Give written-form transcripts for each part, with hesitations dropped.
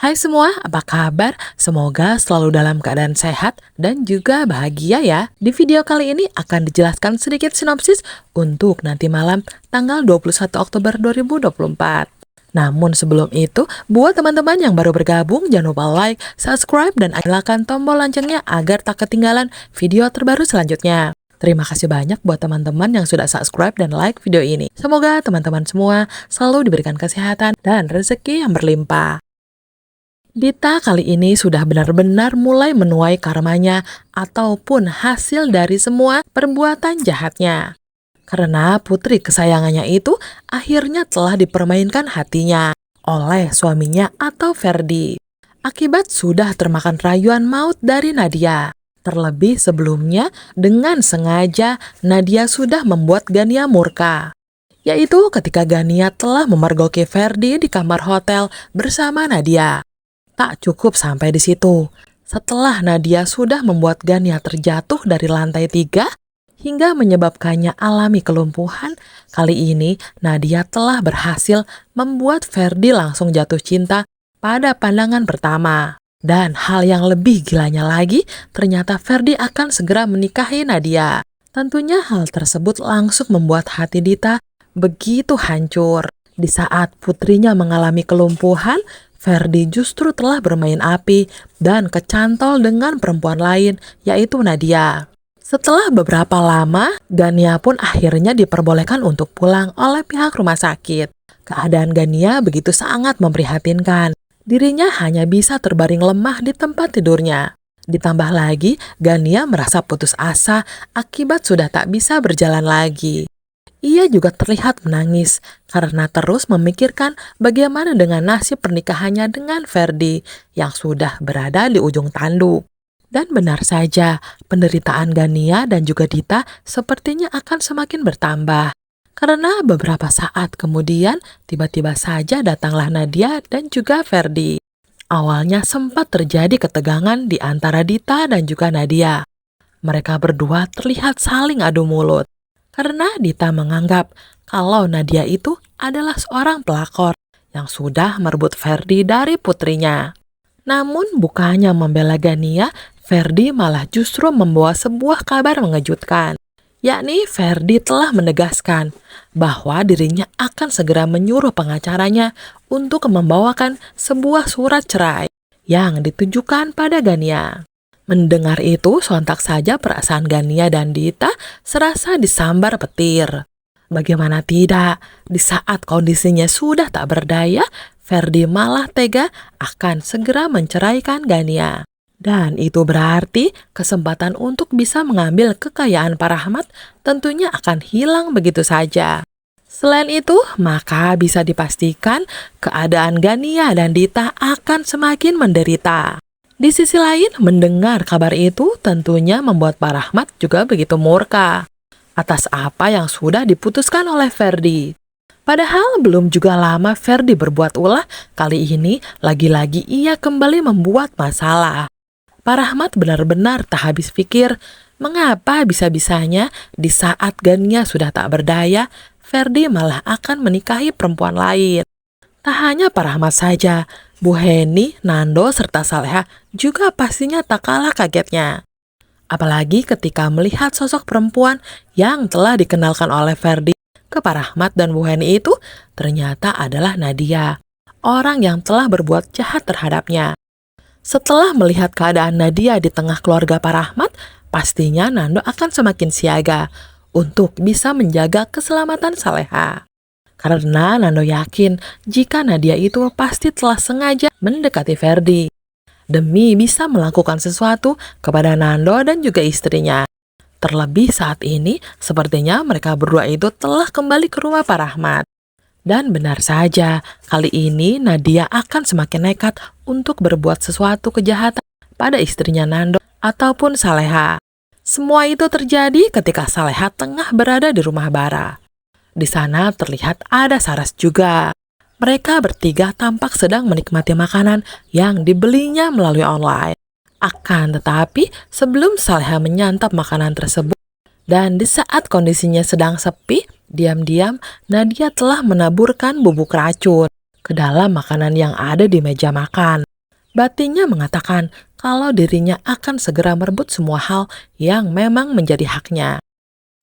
Hai semua, apa kabar? Semoga selalu dalam keadaan sehat dan juga bahagia ya. Di video kali ini akan dijelaskan sedikit sinopsis untuk nanti malam tanggal 21 Oktober 2024. Namun sebelum itu, buat teman-teman yang baru bergabung, jangan lupa like, subscribe, dan nyalakan tombol loncengnya agar tak ketinggalan video terbaru selanjutnya. Terima kasih banyak buat teman-teman yang sudah subscribe dan like video ini. Semoga teman-teman semua selalu diberikan kesehatan dan rezeki yang berlimpah. Dita kali ini sudah benar-benar mulai menuai karmanya ataupun hasil dari semua perbuatan jahatnya. Karena putri kesayangannya itu akhirnya telah dipermainkan hatinya oleh suaminya atau Ferdi. Akibat sudah termakan rayuan maut dari Nadia. Terlebih sebelumnya dengan sengaja Nadia sudah membuat Gania murka. Yaitu ketika Gania telah memergoki Ferdi di kamar hotel bersama Nadia. Tak cukup sampai di situ. Setelah Nadia sudah membuat Gania terjatuh dari lantai 3 hingga menyebabkannya alami kelumpuhan, kali ini Nadia telah berhasil membuat Ferdi langsung jatuh cinta pada pandangan pertama. Dan hal yang lebih gilanya lagi, ternyata Ferdi akan segera menikahi Nadia. Tentunya hal tersebut langsung membuat hati Dita begitu hancur. Di saat putrinya mengalami kelumpuhan, Ferdi justru telah bermain api dan kecantol dengan perempuan lain, yaitu Nadia. Setelah beberapa lama, Gania pun akhirnya diperbolehkan untuk pulang oleh pihak rumah sakit. Keadaan Gania begitu sangat memprihatinkan. Dirinya hanya bisa terbaring lemah di tempat tidurnya. Ditambah lagi, Gania merasa putus asa akibat sudah tak bisa berjalan lagi. Ia juga terlihat menangis karena terus memikirkan bagaimana dengan nasib pernikahannya dengan Ferdi yang sudah berada di ujung tanduk. Dan benar saja, penderitaan Gania dan juga Dita sepertinya akan semakin bertambah. Karena beberapa saat kemudian, tiba-tiba saja datanglah Nadia dan juga Ferdi. Awalnya sempat terjadi ketegangan di antara Dita dan juga Nadia. Mereka berdua terlihat saling adu mulut. Karena Dita menganggap kalau Nadia itu adalah seorang pelakor yang sudah merebut Ferdi dari putrinya. Namun bukannya membela Gania, Ferdi malah justru membawa sebuah kabar mengejutkan. Yakni Ferdi telah menegaskan bahwa dirinya akan segera menyuruh pengacaranya untuk membawakan sebuah surat cerai yang ditujukan pada Gania. Mendengar itu, sontak saja perasaan Gania dan Dita serasa disambar petir. Bagaimana tidak, di saat kondisinya sudah tak berdaya, Ferdi malah tega akan segera menceraikan Gania. Dan itu berarti kesempatan untuk bisa mengambil kekayaan Pak Rahmat tentunya akan hilang begitu saja. Selain itu, maka bisa dipastikan keadaan Gania dan Dita akan semakin menderita. Di sisi lain, mendengar kabar itu tentunya membuat Pak Rahmat juga begitu murka atas apa yang sudah diputuskan oleh Ferdi. Padahal belum juga lama Ferdi berbuat ulah, kali ini lagi-lagi ia kembali membuat masalah. Pak Rahmat benar-benar tak habis pikir, mengapa bisa-bisanya di saat Gania sudah tak berdaya, Ferdi malah akan menikahi perempuan lain. Tak hanya Pak Rahmat saja, Bu Heni, Nando, serta Saleha juga pastinya tak kalah kagetnya. Apalagi ketika melihat sosok perempuan yang telah dikenalkan oleh Ferdi ke Pak Rahmat dan Bu Heni itu ternyata adalah Nadia, orang yang telah berbuat jahat terhadapnya. Setelah melihat keadaan Nadia di tengah keluarga Pak Rahmat, pastinya Nando akan semakin siaga untuk bisa menjaga keselamatan Saleha. Karena Nando yakin jika Nadia itu pasti telah sengaja mendekati Ferdi demi bisa melakukan sesuatu kepada Nando dan juga istrinya. Terlebih saat ini sepertinya mereka berdua itu telah kembali ke rumah Pak Rahmat. Dan benar saja, kali ini Nadia akan semakin nekat untuk berbuat sesuatu kejahatan pada istrinya Nando ataupun Saleha. Semua itu terjadi ketika Saleha tengah berada di rumah Bara. Di sana terlihat ada Saras juga. Mereka bertiga tampak sedang menikmati makanan yang dibelinya melalui online. Akan tetapi, sebelum Saleha menyantap makanan tersebut, dan di saat kondisinya sedang sepi, diam-diam Nadia telah menaburkan bubuk racun ke dalam makanan yang ada di meja makan. Batinnya mengatakan kalau dirinya akan segera merebut semua hal yang memang menjadi haknya.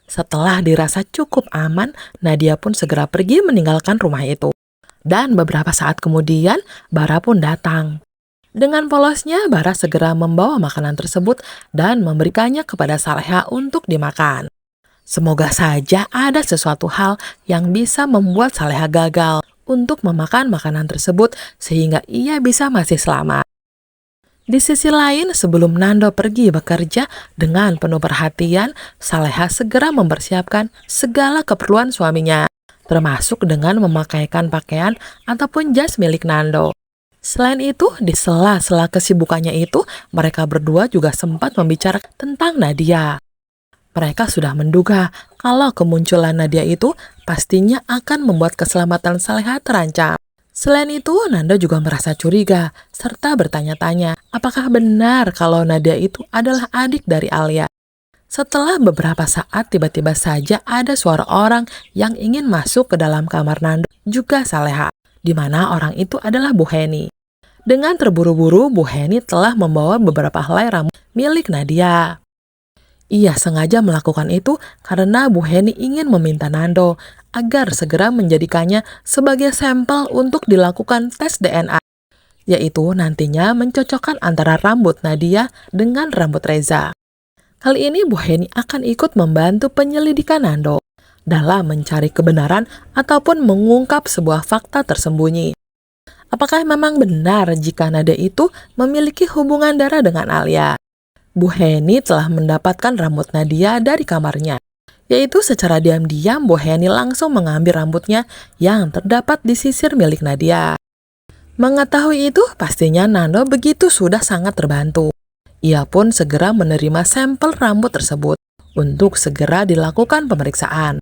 Setelah dirasa cukup aman, Nadia pun segera pergi meninggalkan rumah itu. Dan beberapa saat kemudian, Bara pun datang. Dengan polosnya, Bara segera membawa makanan tersebut dan memberikannya kepada Saleha untuk dimakan. Semoga saja ada sesuatu hal yang bisa membuat Saleha gagal untuk memakan makanan tersebut sehingga ia bisa masih selamat. Di sisi lain, sebelum Nando pergi bekerja dengan penuh perhatian, Saleha segera mempersiapkan segala keperluan suaminya, termasuk dengan memakaikan pakaian ataupun jas milik Nando. Selain itu, di sela-sela kesibukannya itu, mereka berdua juga sempat membicarakan tentang Nadia. Mereka sudah menduga kalau kemunculan Nadia itu pastinya akan membuat keselamatan Saleha terancam. Selain itu, Nando juga merasa curiga, serta bertanya-tanya apakah benar kalau Nadia itu adalah adik dari Alia. Setelah beberapa saat, tiba-tiba saja ada suara orang yang ingin masuk ke dalam kamar Nando, juga Saleha, di mana orang itu adalah Bu Heni. Dengan terburu-buru, Bu Heni telah membawa beberapa helai rambut milik Nadia. Ia sengaja melakukan itu karena Bu Heni ingin meminta Nando agar segera menjadikannya sebagai sampel untuk dilakukan tes DNA, yaitu nantinya mencocokkan antara rambut Nadia dengan rambut Reza. Kali ini Bu Heni akan ikut membantu penyelidikan Nando dalam mencari kebenaran ataupun mengungkap sebuah fakta tersembunyi. Apakah memang benar jika Nadia itu memiliki hubungan darah dengan Alia? Bu Heni telah mendapatkan rambut Nadia dari kamarnya, yaitu secara diam-diam Bu Heni langsung mengambil rambutnya yang terdapat di sisir milik Nadia. Mengetahui itu, pastinya Nando begitu sudah sangat terbantu. Ia pun segera menerima sampel rambut tersebut untuk segera dilakukan pemeriksaan.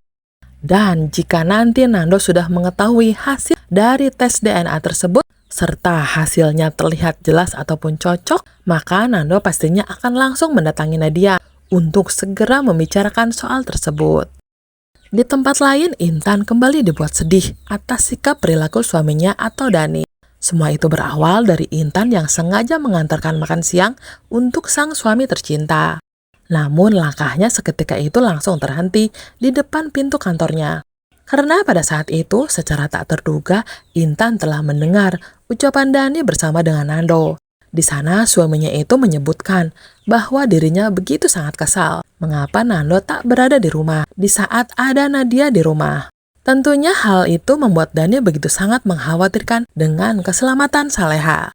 Dan jika nanti Nando sudah mengetahui hasil dari tes DNA tersebut, serta hasilnya terlihat jelas ataupun cocok, maka Nando pastinya akan langsung mendatangi Nadia untuk segera membicarakan soal tersebut. Di tempat lain, Intan kembali dibuat sedih atas sikap perilaku suaminya atau Dani. Semua itu berawal dari Intan yang sengaja mengantarkan makan siang untuk sang suami tercinta. Namun langkahnya seketika itu langsung terhenti di depan pintu kantornya. Karena pada saat itu, secara tak terduga, Intan telah mendengar ucapan Dani bersama dengan Nando. Di sana suaminya itu menyebutkan bahwa dirinya begitu sangat kesal mengapa Nando tak berada di rumah di saat ada Nadia di rumah. Tentunya hal itu membuat Dani begitu sangat mengkhawatirkan dengan keselamatan Saleha.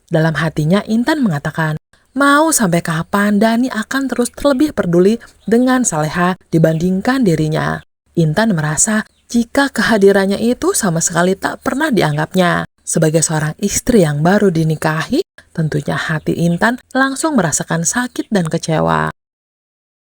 Dalam hatinya Intan mengatakan, mau sampai kapan Dani akan terus terlebih peduli dengan Saleha dibandingkan dirinya. Intan merasa jika kehadirannya itu sama sekali tak pernah dianggapnya. Sebagai seorang istri yang baru dinikahi, tentunya hati Intan langsung merasakan sakit dan kecewa.